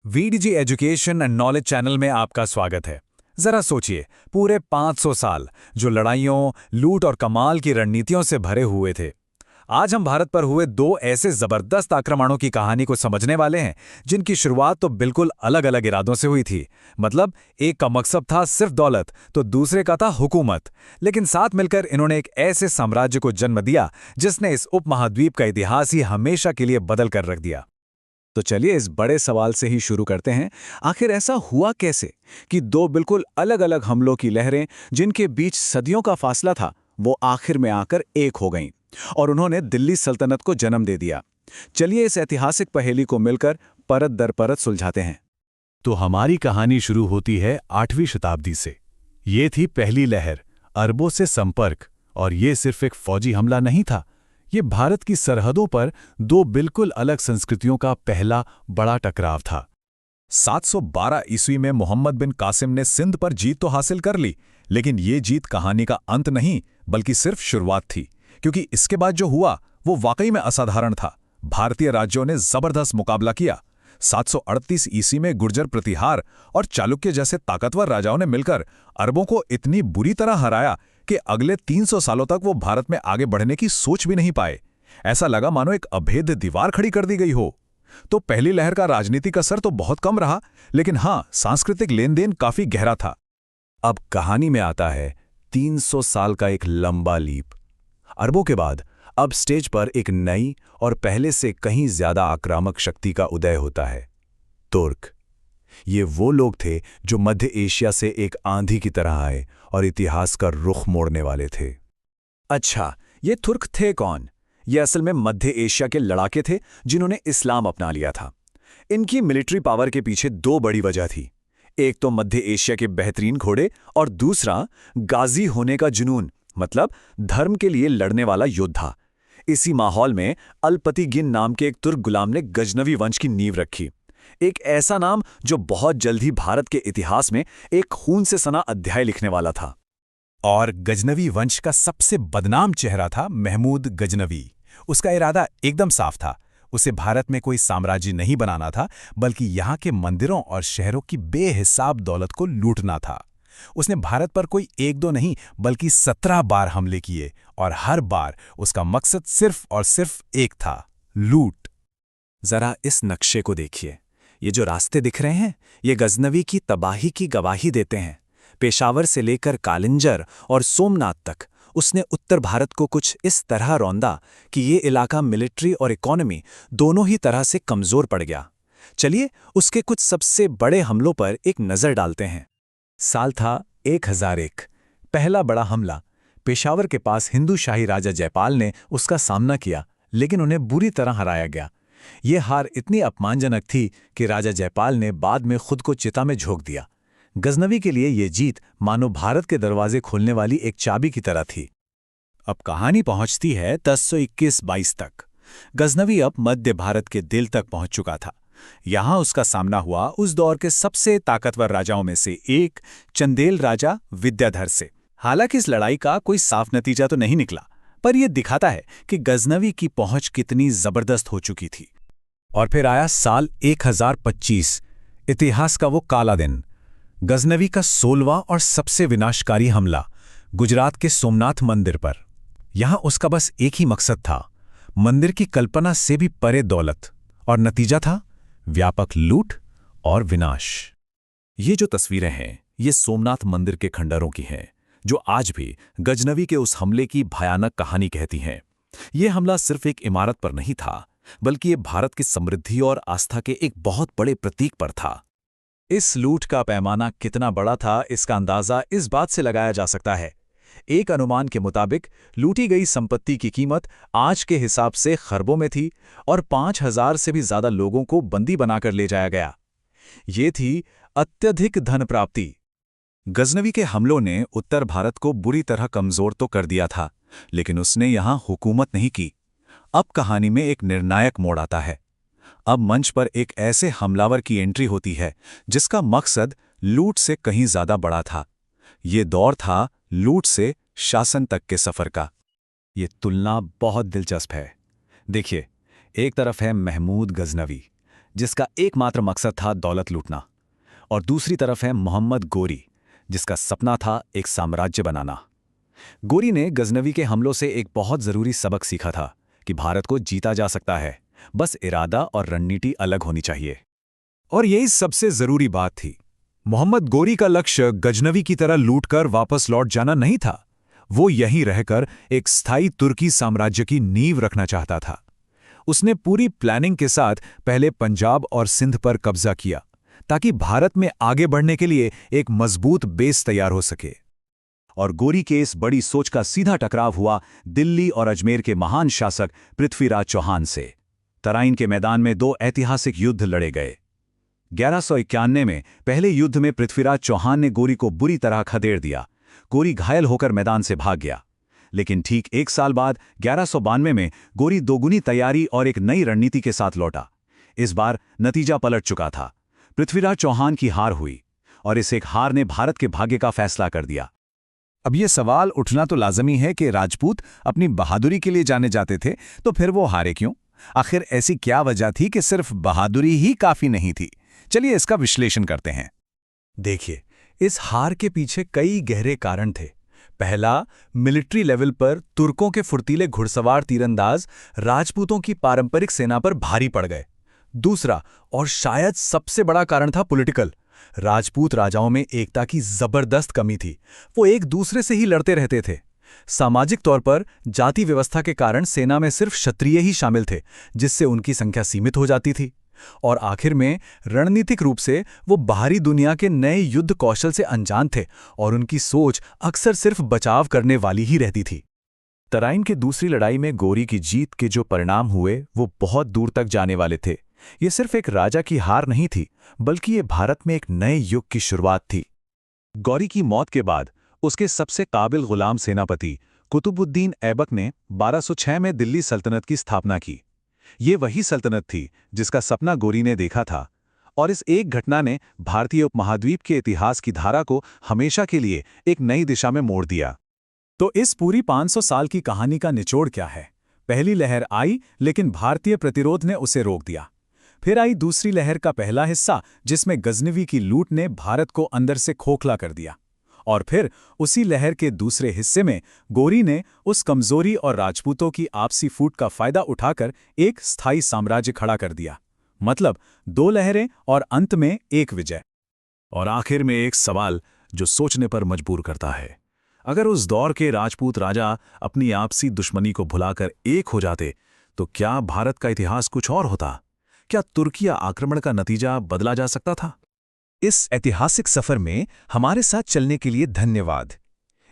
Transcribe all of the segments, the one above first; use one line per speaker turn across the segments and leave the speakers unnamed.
VDG education and knowledge channel में आपका स्वागत है। जरा सोचिए, पूरे 500 साल जो लड़ाइयों, लूट और कमाल की रणनीतियों से भरे हुए थे। आज हम भारत पर हुए दो ऐसे जबरदस्त आक्रमणों की कहानी को समझने वाले हैं, जिनकी शुरुआत तो बिल्कुल अलग अलग इरादों से हुई थी। मतलब एक का मकसद था सिर्फ दौलत, तो दूसरे का था हुकूमत। लेकिन साथ मिलकर इन्होंने एक ऐसे साम्राज्य को जन्म दिया जिसने इस उपमहाद्वीप का इतिहास ही हमेशा के लिए बदल कर रख दिया। तो चलिए इस बड़े सवाल से ही शुरू करते हैं। आखिर ऐसा हुआ कैसे कि दो बिल्कुल अलग अलग हमलों की लहरें, जिनके बीच सदियों का फासला था, वो आखिर में आकर एक हो गईं और उन्होंने दिल्ली सल्तनत को जन्म दे दिया। चलिए इस ऐतिहासिक पहेली को मिलकर परत दर परत सुलझाते हैं।
तो हमारी कहानी शुरू होती है 8वीं शताब्दी से। ये थी पहली लहर, अरबों से संपर्क। और ये सिर्फ एक फौजी हमला नहीं था, ये भारत की सरहदों पर दो बिल्कुल अलग संस्कृतियों का पहला बड़ा टकराव था।
712 ईस्वी में मोहम्मद बिन कासिम ने सिंध पर जीत तो हासिल कर ली, लेकिन ये जीत कहानी का अंत नहीं बल्कि सिर्फ शुरुआत थी। क्योंकि इसके बाद जो हुआ वो वाकई में असाधारण था। भारतीय राज्यों ने जबरदस्त मुकाबला किया। 738 ईस्वी में गुर्जर प्रतिहार और चालुक्य जैसे ताकतवर राजाओं ने मिलकर अरबों को इतनी बुरी तरह हराया कि अगले 300 सालों तक वो भारत में आगे बढ़ने की सोच भी नहीं पाए। ऐसा लगा मानो एक अभेद्य दीवार खड़ी कर दी गई हो। तो पहली लहर का राजनीतिक असर तो बहुत कम रहा, लेकिन हाँ, सांस्कृतिक लेनदेन काफी गहरा था। अब कहानी में आता है 300 साल का एक लंबा लीप। अरबों के बाद अब स्टेज पर एक नई और पहले से कहीं ज्यादा आक्रामक शक्ति का उदय होता है, तुर्क। ये वो लोग थे जो मध्य एशिया से एक आंधी की तरह आए और इतिहास का रुख मोड़ने वाले थे। अच्छा, ये तुर्क थे कौन? ये असल में मध्य एशिया के लड़ाके थे जिन्होंने इस्लाम अपना लिया था। इनकी मिलिट्री पावर के पीछे दो बड़ी वजह थी। एक तो मध्य एशिया के बेहतरीन घोड़े और दूसरा गाजी होने का जुनून, मतलब धर्म के लिए लड़ने वाला योद्धा। इसी माहौल में अलपतिगिन नाम के एक तुर्क गुलाम ने गजनवी वंश की नींव रखी। एक ऐसा नाम जो बहुत जल्द ही भारत के इतिहास में एक खून से सना अध्याय लिखने वाला था। और गजनवी वंश का सबसे बदनाम चेहरा था महमूद गजनवी। उसका इरादा एकदम साफ था। उसे भारत में कोई साम्राज्य नहीं बनाना था, बल्कि यहाँ के मंदिरों और शहरों की बेहिसाब दौलत को लूटना था। उसने भारत पर कोई एक दो नहीं बल्कि 17 बार हमले किए, और हर बार उसका मकसद सिर्फ और सिर्फ एक था, लूट। जरा इस नक्शे को देखिए। ये जो रास्ते दिख रहे हैं, ये गजनवी की तबाही की गवाही देते हैं। पेशावर से लेकर कालिंजर और सोमनाथ तक उसने उत्तर भारत को कुछ इस तरह रौंदा कि ये इलाका मिलिट्री और इकोनॉमी दोनों ही तरह से कमजोर पड़ गया। चलिए उसके कुछ सबसे बड़े हमलों पर एक नजर डालते हैं। साल था 1001। पहला बड़ा हमला। पेशावर के पास हिंदू शाही राजा जयपाल ने उसका सामना किया, लेकिन उन्हें बुरी तरह हराया गया। ये हार इतनी अपमानजनक थी कि राजा जयपाल ने बाद में खुद को चिता में झोंक दिया। गजनवी के लिए ये जीत मानो भारत के दरवाजे खोलने वाली एक चाबी की तरह थी। अब कहानी पहुंचती है 1021-22 तक। गजनवी अब मध्य भारत के दिल तक पहुंच चुका था। यहां उसका सामना हुआ उस दौर के सबसे ताकतवर राजाओं में से एक, चंदेल राजा विद्याधर से। हालांकि इस लड़ाई का कोई साफ नतीजा तो नहीं निकला, पर यह दिखाता है कि गजनवी की पहुंच कितनी जबरदस्त हो चुकी थी। और फिर आया साल 1025, इतिहास का वो काला दिन। गजनवी का 16वां और सबसे विनाशकारी हमला, गुजरात के सोमनाथ मंदिर पर। यहां उसका बस एक ही मकसद था, मंदिर की कल्पना से भी परे दौलत, और नतीजा था व्यापक लूट और विनाश। ये जो तस्वीरें हैं, ये सोमनाथ मंदिर के खंडरों की हैं, जो आज भी गजनवी के उस हमले की भयानक कहानी कहती हैं। यह हमला सिर्फ एक इमारत पर नहीं था, बल्कि ये भारत की समृद्धि और आस्था के एक बहुत बड़े प्रतीक पर था। इस लूट का पैमाना कितना बड़ा था, इसका अंदाजा इस बात से लगाया जा सकता है। एक अनुमान के मुताबिक लूटी गई संपत्ति की कीमत आज के हिसाब से खरबों में थी, और 5000 से भी ज्यादा लोगों को बंदी बनाकर ले जाया गया। ये थी अत्यधिक धन प्राप्ति। गजनवी के हमलों ने उत्तर भारत को बुरी तरह कमजोर तो कर दिया था, लेकिन उसने यहां हुकूमत नहीं की। अब कहानी में एक निर्णायक मोड़ आता है। अब मंच पर एक ऐसे हमलावर की एंट्री होती है जिसका मकसद लूट से कहीं ज्यादा बड़ा था। ये दौर था लूट से शासन तक के सफर का। ये तुलना बहुत दिलचस्प है। देखिए, एक तरफ है महमूद गजनवी, जिसका एकमात्र मकसद था दौलत लूटना। और दूसरी तरफ है मोहम्मद गोरी, जिसका सपना था एक साम्राज्य बनाना। गोरी ने गजनवी के हमलों से एक बहुत ज़रूरी सबक सीखा था कि भारत को जीता जा सकता है, बस इरादा और रणनीति अलग होनी चाहिए। और यही सबसे ज़रूरी बात थी। मोहम्मद गोरी का लक्ष्य गजनवी की तरह लूटकर वापस लौट जाना नहीं था। वो यहीं रहकर एक स्थायी तुर्की साम्राज्य की नींव रखना चाहता था। उसने पूरी प्लानिंग के साथ पहले पंजाब और सिंध पर कब्जा किया, ताकि भारत में आगे बढ़ने के लिए एक मजबूत बेस तैयार हो सके। और गोरी के इस बड़ी सोच का सीधा टकराव हुआ दिल्ली और अजमेर के महान शासक पृथ्वीराज चौहान से। तराइन के मैदान में 2 ऐतिहासिक युद्ध लड़े गए। 1191 में पहले युद्ध में पृथ्वीराज चौहान ने गोरी को बुरी तरह खदेड़ दिया। गोरी घायल होकर मैदान से भाग गया। लेकिन ठीक 1 साल बाद 1192 में गोरी दोगुनी तैयारी और एक नई रणनीति के साथ लौटा। इस बार नतीजा पलट चुका था। पृथ्वीराज चौहान की हार हुई और इस एक हार ने भारत के भाग्य का फैसला कर दिया।
अब ये सवाल उठना तो लाजमी है कि राजपूत अपनी बहादुरी के लिए जाने जाते थे, तो फिर वो हारे क्यों? आखिर ऐसी क्या वजह थी कि सिर्फ बहादुरी ही काफी नहीं थी? चलिए इसका विश्लेषण करते हैं।
देखिए, इस हार के पीछे कई गहरे कारण थे। पहला, मिलिट्री लेवल पर तुर्कों के फुर्तीले घुड़सवार तीरंदाज राजपूतों की पारंपरिक सेना पर भारी पड़ गए। दूसरा, और शायद सबसे बड़ा कारण था पॉलिटिकल। राजपूत राजाओं में एकता की जबरदस्त कमी थी। वो एक दूसरे से ही लड़ते रहते थे। सामाजिक तौर पर जाति व्यवस्था के कारण सेना में सिर्फ क्षत्रिय ही शामिल थे, जिससे उनकी संख्या सीमित हो जाती थी। और आखिर में रणनीतिक रूप से वो बाहरी दुनिया के नए युद्ध कौशल से अनजान थे और उनकी सोच अक्सर सिर्फ बचाव करने वाली ही रहती थी।
तराइन की दूसरी लड़ाई में गोरी की जीत के जो परिणाम हुए वो बहुत दूर तक जाने वाले थे। ये सिर्फ एक राजा की हार नहीं थी, बल्कि ये भारत में एक नए युग की शुरुआत थी।
गौरी की मौत के बाद उसके सबसे काबिल गुलाम सेनापति कुतुबुद्दीन ऐबक ने 1206 में दिल्ली सल्तनत की स्थापना की। ये वही सल्तनत थी जिसका सपना गोरी ने देखा था, और इस एक घटना ने भारतीय उपमहाद्वीप के इतिहास की धारा को हमेशा के लिए एक नई दिशा में मोड़ दिया। तो इस पूरी 500 साल की कहानी का निचोड़ क्या है? पहली लहर आई, लेकिन भारतीय प्रतिरोध ने उसे रोक दिया। फिर आई दूसरी लहर का पहला हिस्सा, जिसमें गजनवी की लूट ने भारत को अंदर से खोखला कर दिया। और फिर उसी लहर के दूसरे हिस्से में गोरी ने उस कमजोरी और राजपूतों की आपसी फूट का फायदा उठाकर एक स्थायी साम्राज्य खड़ा कर दिया। मतलब 2 लहरें और अंत में एक विजय।
और आखिर में एक सवाल जो सोचने पर मजबूर करता है। अगर उस दौर के राजपूत राजा अपनी आपसी दुश्मनी को भुलाकर एक हो जाते, तो क्या भारत का इतिहास कुछ और होता? क्या तुर्की आक्रमण का नतीजा बदला जा सकता था?
इस ऐतिहासिक सफर में हमारे साथ चलने के लिए धन्यवाद।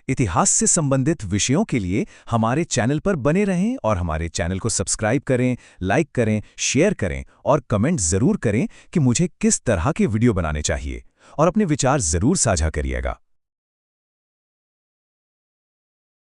इतिहास से संबंधित विषयों के लिए हमारे चैनल पर बने रहें और हमारे चैनल को सब्सक्राइब करें, लाइक करें, शेयर करें और कमेंट ज़रूर करें कि मुझे किस तरह के वीडियो बनाने चाहिए, और अपने विचार ज़रूर साझा करिएगा।